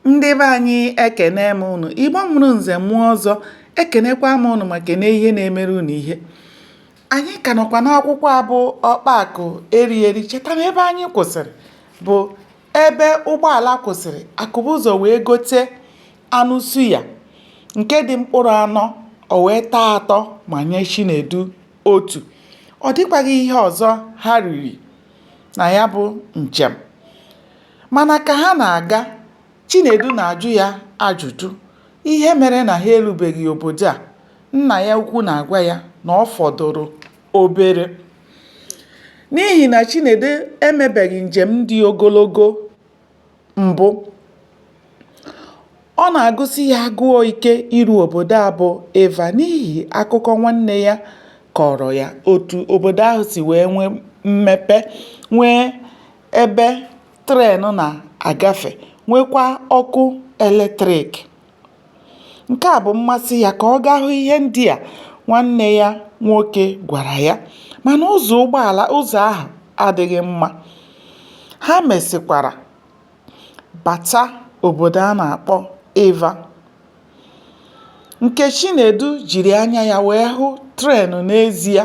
Ndị be anyị ekene m unu. Igbo mụrụ nze mụọ ọzọ, ekenekwa m unu ma kene ihe na-emere unu ihe. Anyị ka nọkwa n'akwụkwọ a bụ Ọkpakụ Erieri. Cheta na ebe anyị kwụsịrị bụ ebe ụgbọala kwụsịrị, Akụbụzọ wee gote anụ suya nke dị mkpụrụ anọ, o wee taa atọ ma nye Chinedu otu. Ọ dịkwaghị ihe ọzọ ha riri na ya bụ njem. Mana ka ha na-aga, Chinedu na-ajụ ya ajụjụ ihe mere na ha erubeghị obodo a. Nna ya ukwu na-agwa ya na ọ fọdụrụ obere, n'ihi na Chinedu emebeghị njem dị ogologo mbụ. Ọ na-agụsi ya agụọ ike iru obodo a bụ Eva, n'ihi akụkọ nwanne ya kọrọ ya otu obodo ahụ si wee nwee mmepe, nwee ebe tren na-agafe, nwekwa ọkụ eletrik. Nke a bụ mmasị ya ka ọ gaa hụ ihe ndị a nwanne ya nwoke gwara ya, mana ụzọ ahụ adịghị mma. Ha mesịkwara bata obodo a na-akpọ Eva, nke Chinedu jiri anya ya wee hụ tren n'ezie,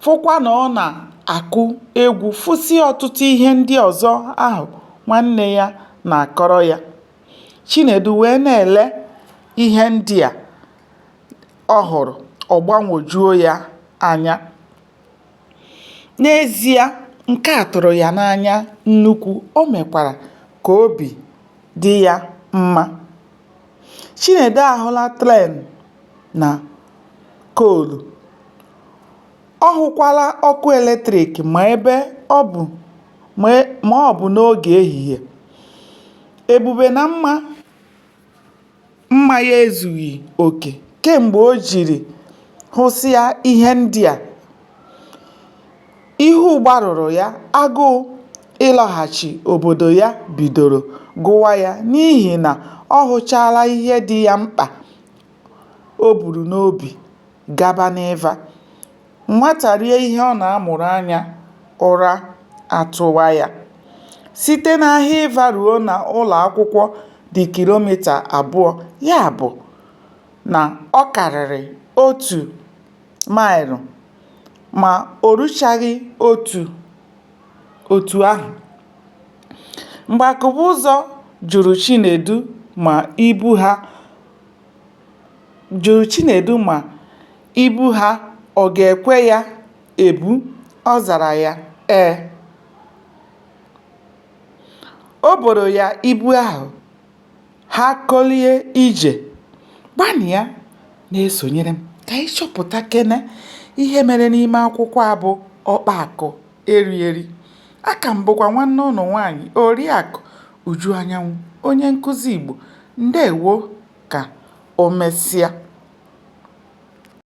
fụkwa na ọ na-akụ egwu, fụsị ọtụtụ ihe ndị ọzọ ahụ nwanne ya na-akọrọ ya. Chinedu wee na-ele ihe ndị a ọ hụrụ, ọ gbanwojuo ya anya. N'ezie, nke a tụrụ ya n'anya nnukwu. O mekwara ka obi dị ya mma. Chinedu ahụla tren na koolu, ọ hụkwala ọkụ eletrik ma ọ bụ n'oge ehihie. Ebube na mma ya ezughị oke kemgbe o jiri hụsịa ihe ndị a. Ihu gbarụrụ ya, agụụ ịlọghachi obodo ya bidoro gụwa ya, n'ihi na ọ hụchala ihe dị ya mkpa o buru n'obi gaba n'Eva. Nwata rie ihe ọ na-amụrụ anya, ụra atụwa ya. Site n'ahịa Eva ruo na ụlọ akwụkwọ dị kilomita 2, ya bụ na ọ karịrị 1 maịlụ, ma o ruchaghị otu ahụ mgbe Akụbụzọ jụrụ Chinedu ma ibu ha ọ ga-ekwe ya ebu. Ọ zara ya ee. O boro ya ibu ahụ, ha kolie ije. Gbanịa na-esonyere m ka anyị chọpụta kene ihe mere n'ime akwụkwọ a bụ Ọkpakụ Erieri. Aka m bụkwa nwanne ụnụ nwaanyị, Oriakụ Uju Anyanwụ, onye nkụzi Igbo. Ndewo, ka o mesịa.